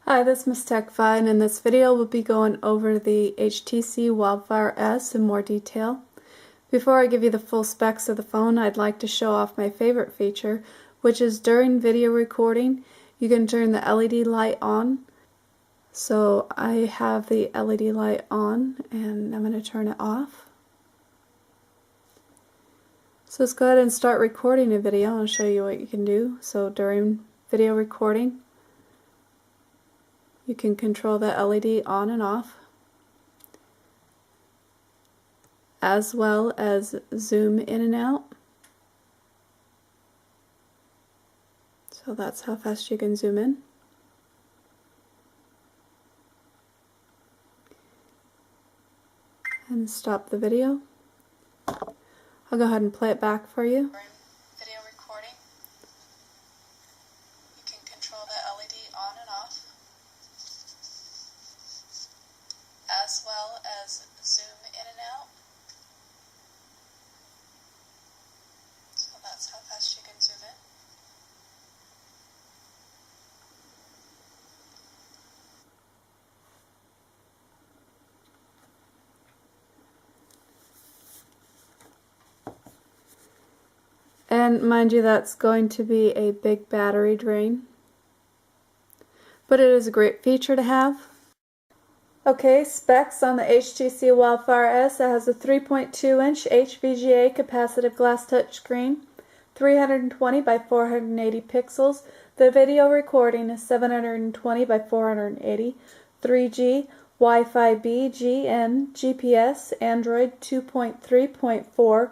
Hi, this is Miss TechFi, and in this video we'll be going over the HTC Wildfire S in more detail. Before I give you the full specs of the phone, I'd like to show off my favorite feature, which is during video recording, you can turn the LED light on. So I have the LED light on, and I'm going to turn it off. So let's go ahead and start recording a video. I'll show you what you can do. So during video recording, you can control the LED on and off, as well as zoom in and out. So that's how fast you can zoom in. And stop the video. I'll go ahead and play it back for you. Video recording, you can control the LED on and off, as well as zoom in and out. So that's how fast you can zoom in. And mind you, that's going to be a big battery drain, but it is a great feature to have. Okay, specs on the HTC Wildfire S. It has a 3.2-inch HVGA capacitive glass touchscreen, 320 by 480 pixels. The video recording is 720 by 480, 3G, Wi-Fi B, GN, GPS, Android 2.3.4,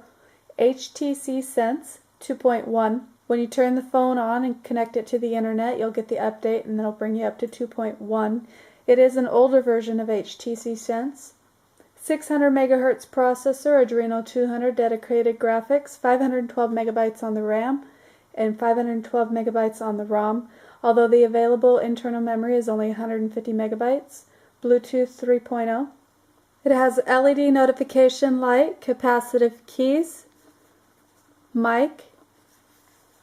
HTC Sense 2.1. When you turn the phone on and connect it to the internet, you'll get the update and it'll bring you up to 2.1. It is an older version of HTC Sense. 600 MHz processor, Adreno 200 dedicated graphics, 512 megabytes on the RAM, and 512 megabytes on the ROM, although the available internal memory is only 150 megabytes. Bluetooth 3.0. It has LED notification light, capacitive keys, mic.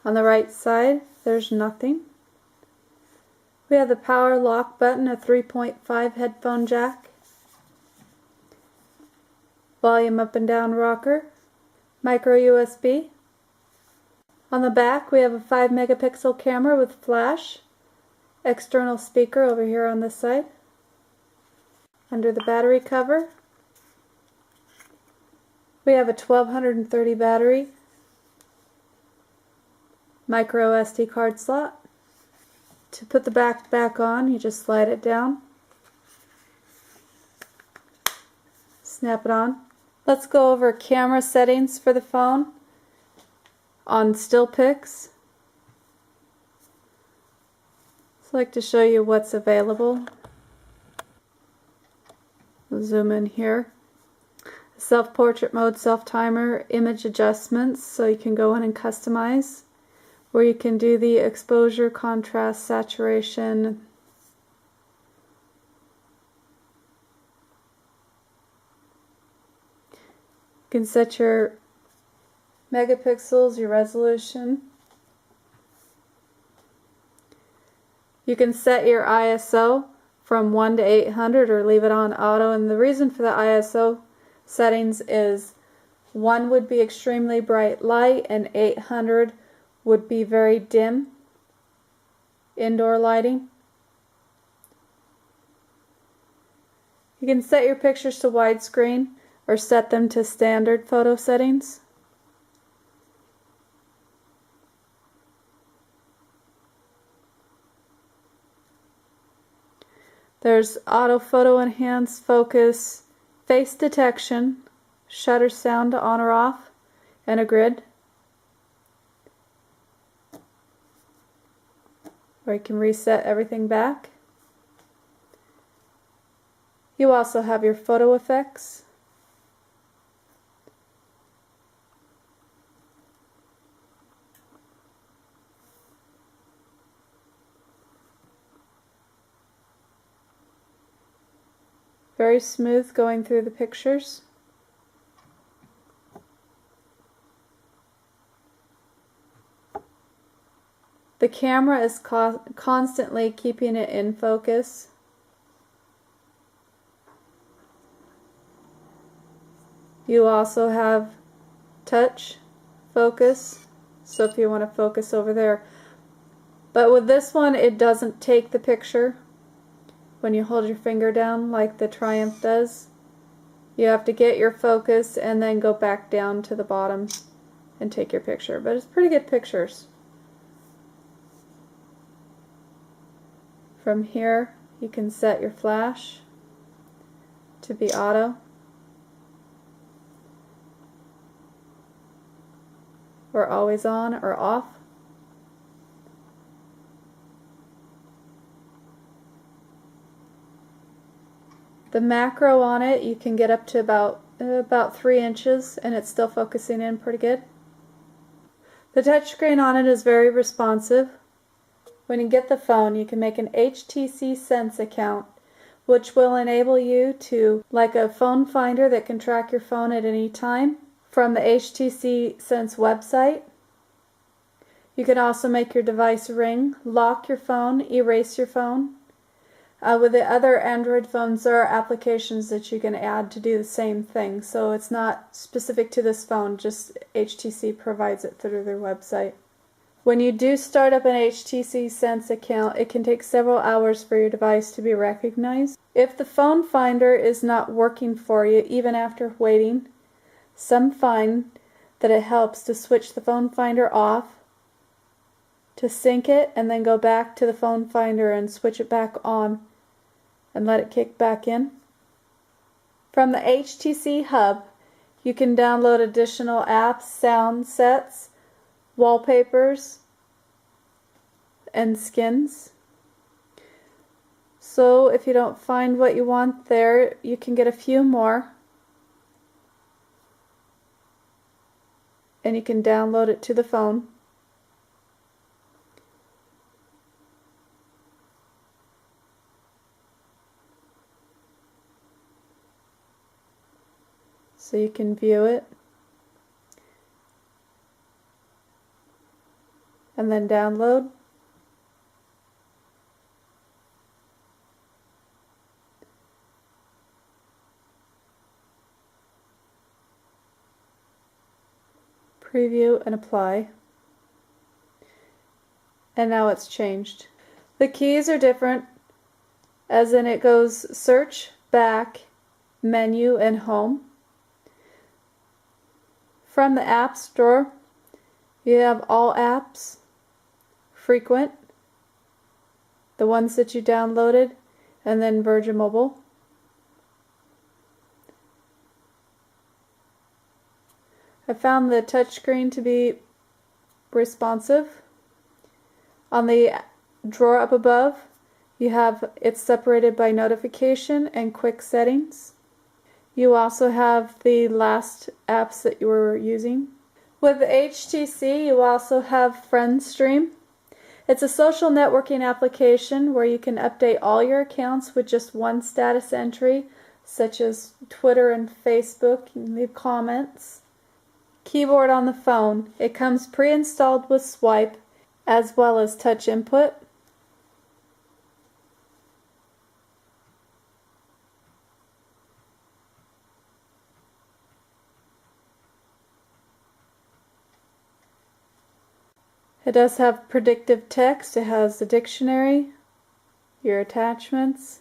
On the right side, there's nothing. We have the power lock button, a 3.5 headphone jack, volume up and down rocker, micro USB. On the back we have a 5 megapixel camera with flash, external speaker over here on this side. Under the battery cover, we have a 1230 battery, micro SD card slot. To put the back on, you just slide it down, snap it on. Let's go over camera settings for the phone on still pics. I'd like to show you what's available. We'll zoom in here. Self-portrait mode, self-timer, image adjustments, so you can go in and customize, where you can do the exposure, contrast, saturation. You can set your megapixels, your resolution. You can set your ISO from 1 to 800 or leave it on auto, and the reason for the ISO settings is 1 would be extremely bright light and 800 would be very dim indoor lighting. You can set your pictures to widescreen or set them to standard photo settings. There's auto photo enhance, focus, face detection, shutter sound on or off, and a grid. Where you can reset everything back. You also have your photo effects. Very smooth going through the pictures. The camera is constantly keeping it in focus. You also have touch focus, so if you want to focus over there. But with this one, it doesn't take the picture when you hold your finger down like the Triumph does. You have to get your focus and then go back down to the bottom and take your picture. But it's pretty good pictures. From here, you can set your flash to be auto, or always on or off. The macro on it, you can get up to about 3 inches and it's still focusing in pretty good. The touchscreen on it is very responsive. When you get the phone, you can make an HTC Sense account, which will enable you to, like a phone finder that can track your phone at any time from the HTC Sense website. You can also make your device ring, lock your phone, erase your phone. With the other Android phones, there are applications that you can add to do the same thing. So it's not specific to this phone, just HTC provides it through their website. When you do start up an HTC Sense account, it can take several hours for your device to be recognized. If the phone finder is not working for you, even after waiting, some find that it helps to switch the phone finder off, to sync it, and then go back to the phone finder and switch it back on and let it kick back in. From the HTC Hub, you can download additional apps, sound sets, wallpapers, and skins. So if you don't find what you want there, you can get a few more and you can download it to the phone. So you can view it and then download. Preview and apply. And now it's changed. The keys are different, as in it goes search, back, menu, and home. From the App Store, you have all apps, frequent, the ones that you downloaded, and then Virgin Mobile. I found the touchscreen to be responsive. On the drawer up above, you have it's separated by notification and quick settings. You also have the last apps that you were using. With the HTC, you also have FriendStream. It's a social networking application where you can update all your accounts with just one status entry, such as Twitter and Facebook. You can leave comments. Keyboard on the phone. It comes pre-installed with swipe as well as touch input. It does have predictive text. It has the dictionary, your attachments.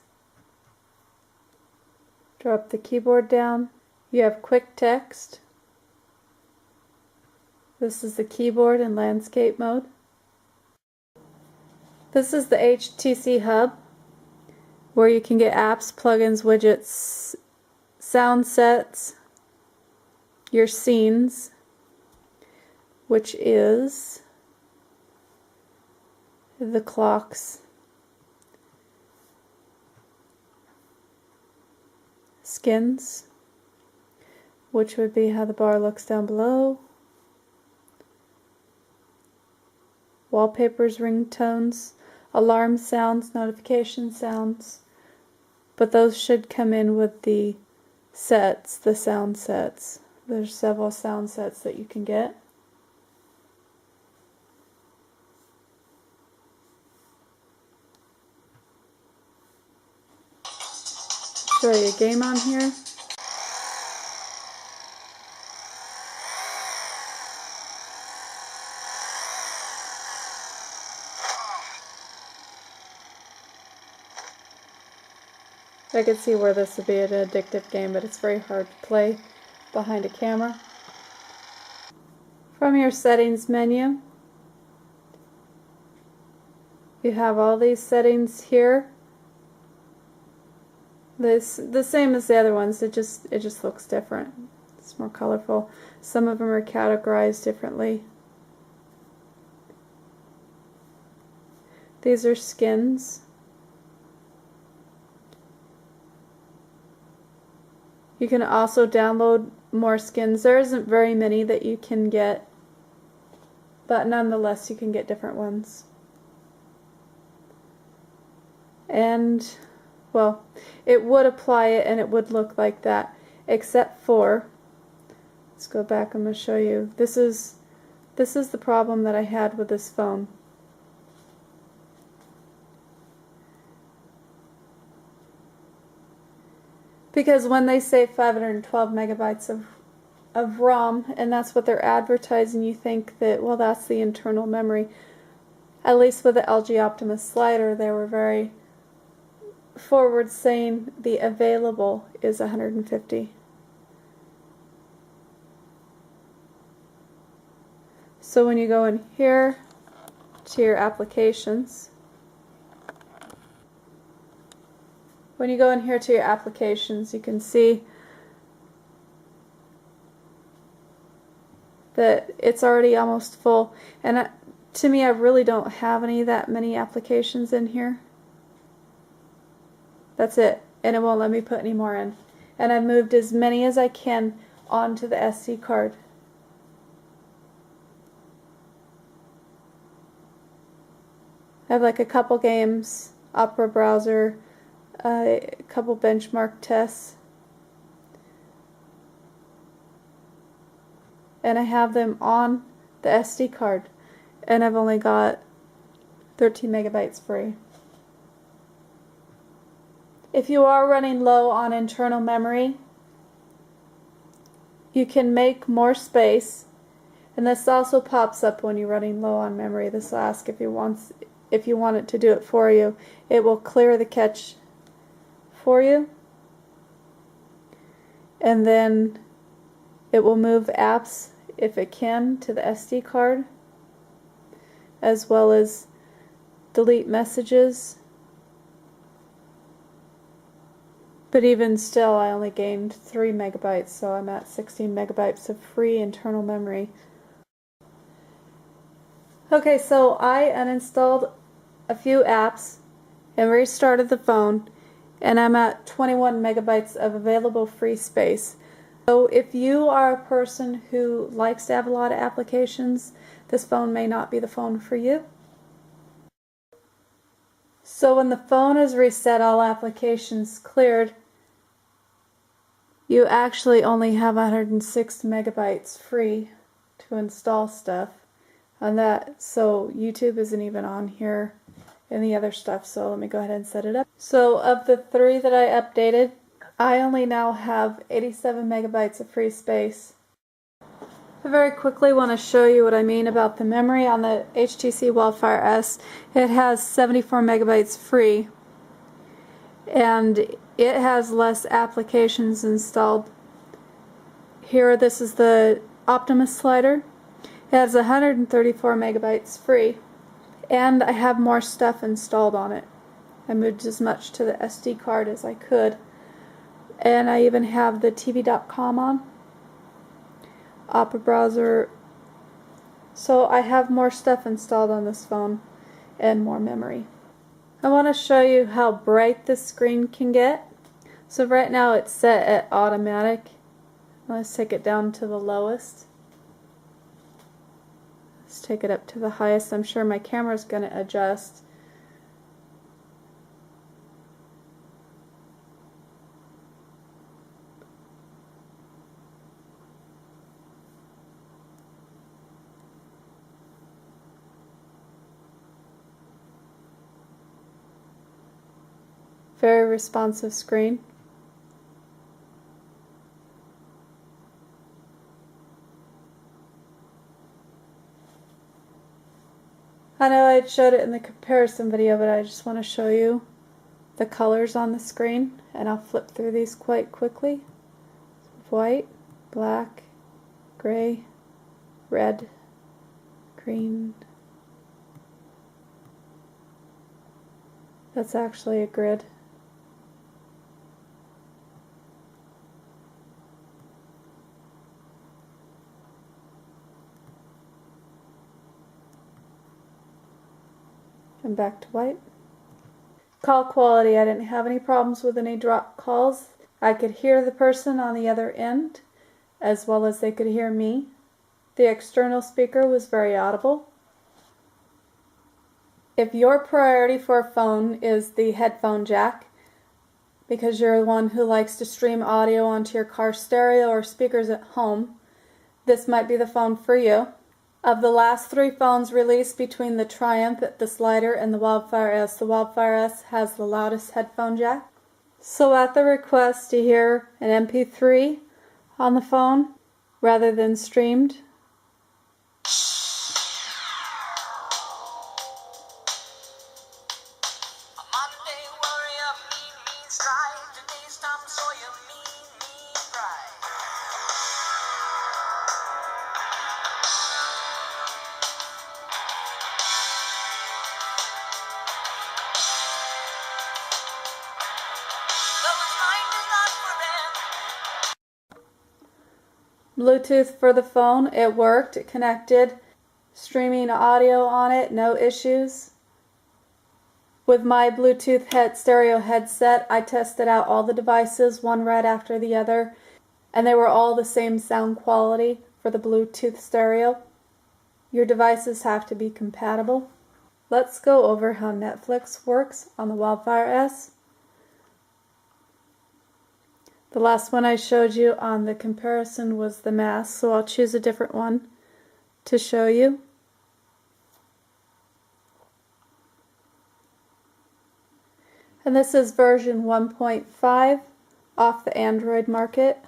Drop the keyboard down. You have quick text. This is the keyboard in landscape mode. This is the HTC Hub, where you can get apps, plugins, widgets, sound sets, your scenes, which is the clocks, skins, which would be how the bar looks down below, wallpapers, ringtones, alarm sounds, notification sounds, but those should come in with the sets, the sound sets. There's several sound sets that you can get. show you a game on here. I could see where this would be an addictive game, but it's very hard to play behind a camera. From your settings menu, you have all these settings here. The same as the other ones, it just looks different. It's more colorful. Some of them are categorized differently. These are skins. You can also download more skins. There isn't very many that you can get, but nonetheless you can get different ones. And, well, it would apply it and it would look like that, except for, let's go back, I'm going to show you. This is the problem that I had with this phone. Because when they say 512 megabytes of ROM, and that's what they're advertising, you think that, well, that's the internal memory. At least with the LG Optimus slider, they were very forward saying the available is 150. So when you go in here to your applications, you can see that it's already almost full. And to me, I really don't have that many applications in here. That's it. And it won't let me put any more in. And I've moved as many as I can onto the SD card. I have like a couple games, Opera browser, a couple benchmark tests, and I have them on the SD card, and I've only got 13 megabytes free. If you are running low on internal memory, you can make more space, and this also pops up when you're running low on memory. This will ask if you want it to do it for you. It will clear the cache for you, and then it will move apps, if it can, to the SD card, as well as delete messages. But even still, I only gained 3 megabytes, so I'm at 16 megabytes of free internal memory. Okay, so I uninstalled a few apps and restarted the phone, and I'm at 21 megabytes of available free space. So if you are a person who likes to have a lot of applications, this phone may not be the phone for you. So when the phone is reset, all applications cleared, you actually only have 106 megabytes free to install stuff on that. So YouTube isn't even on here and the other stuff, so let me go ahead and set it up. So of the 3 that I updated, I only now have 87 megabytes of free space. I very quickly want to show you what I mean about the memory. On the HTC Wildfire S, it has 74 megabytes free, and it has less applications installed. Here, this is the Optimus slider. It has 134 megabytes free, and I have more stuff installed on it. I moved as much to the SD card as I could, and I even have the TV.com on, Opera browser. So I have more stuff installed on this phone and more memory. I want to show you how bright this screen can get. So right now it's set at automatic. Let's take it down to the lowest. Let's take it up to the highest. I'm sure my camera's going to adjust. Very responsive screen. I know I showed it in the comparison video, but I just want to show you the colors on the screen, and I'll flip through these quite quickly. White, black, gray, red, green. That's actually a grid. And back to white. Call quality, I didn't have any problems with any drop calls. I could hear the person on the other end as well as they could hear me. The external speaker was very audible. If your priority for a phone is the headphone jack, because you're the one who likes to stream audio onto your car stereo or speakers at home, this might be the phone for you. Of the last 3 phones released between the Triumph, the Slider, and the Wildfire S, the Wildfire S has the loudest headphone jack. So at the request to hear an MP3 on the phone rather than streamed, Bluetooth for the phone, it worked, it connected, streaming audio on it, no issues. With my Bluetooth stereo headset, I tested out all the devices, one right after the other, and they were all the same sound quality for the Bluetooth stereo. Your devices have to be compatible. Let's go over how Netflix works on the Wildfire S. The last one I showed you on the comparison was the mask, so I'll choose a different one to show you. And this is version 1.5 off the Android market.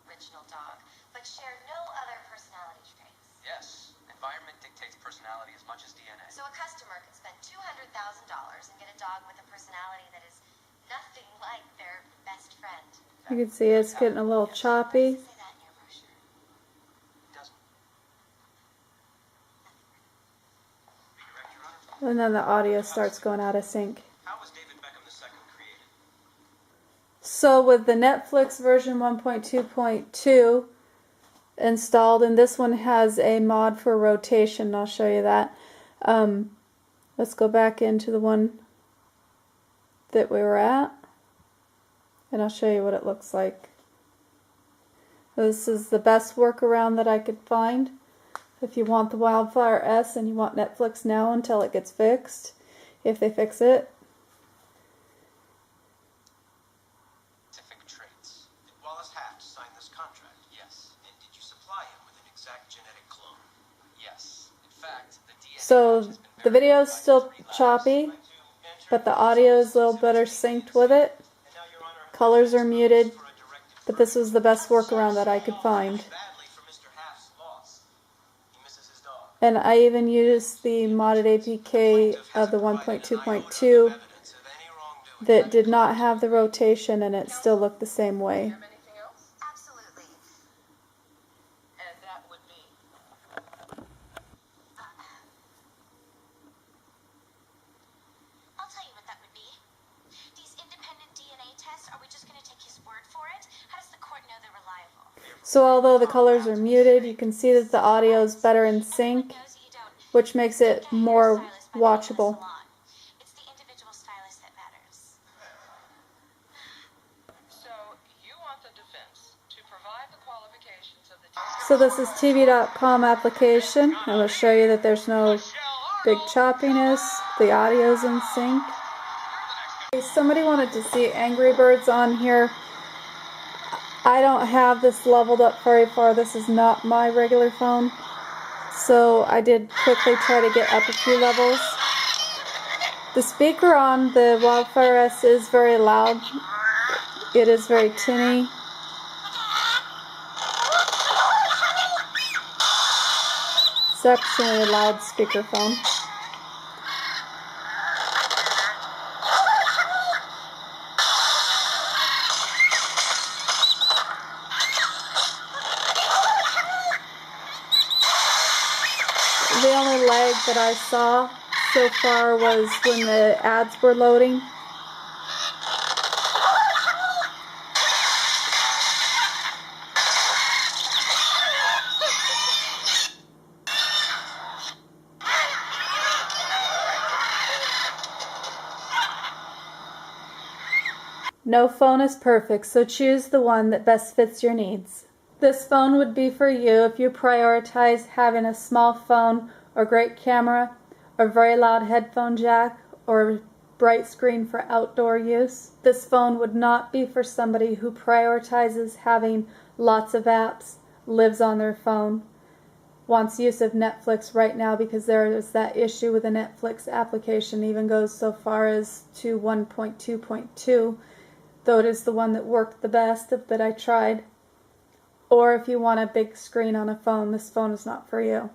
Original dog, but share no other personality traits. Yes, environment dictates personality as much as DNA. So a customer could spend $200,000 and get a dog with a personality that is nothing like their best friend. You can see it's getting a little choppy. Say that in your brochure. It doesn't. Redirect, Your Honor. And then the audio starts going out of sync. How was David Beckham II created? So with the Netflix version 1.2.2 installed, and this one has a mod for rotation, I'll show you that. Let's go back into the one that we were at, and I'll show you what it looks like. This is the best workaround that I could find. If you want the Wildfire S and you want Netflix now until it gets fixed, if they fix it. Specific traits. Did Wallace Haft sign this contract? Yes. And did you supply him with an exact genetic clone? Yes. In fact, the DNA So match has been the video is still choppy, but the audio is a little better synced with it. Colors are muted, but this was the best workaround that I could find. And I even used the modded APK of the 1.2.2 that did not have the rotation, and it still looked the same way. Anything else? Absolutely. And that would be. I'll tell you what that would be. These independent DNA tests, are we just going to take his word for it? How does the court know they're reliable? So although the colors are muted, you can see that the audio is better in sync, Knows that you don't which makes it get a more hairstylist by the name of the watchable. salon. It's the individual stylist that matters. So you want the defense to provide the qualifications of the So this is TV.com application. I'm going to show you that there's no big choppiness. The audio's in sync. Somebody wanted to see Angry Birds on here. I don't have this leveled up very far. This is not my regular phone. So I did quickly try to get up a few levels. The speaker on the Wildfire S is very loud. It is very tinny. It's actually a loudspeaker phone. The only lag that I saw so far was when the ads were loading. No phone is perfect, so choose the one that best fits your needs. This phone would be for you if you prioritize having a small phone or great camera or very loud headphone jack or bright screen for outdoor use. This phone would not be for somebody who prioritizes having lots of apps, lives on their phone, wants use of Netflix right now because there is that issue with the Netflix application, even goes so far as to 1.2.2, though it is the one that worked the best that I tried. Or if you want a big screen on a phone, this phone is not for you.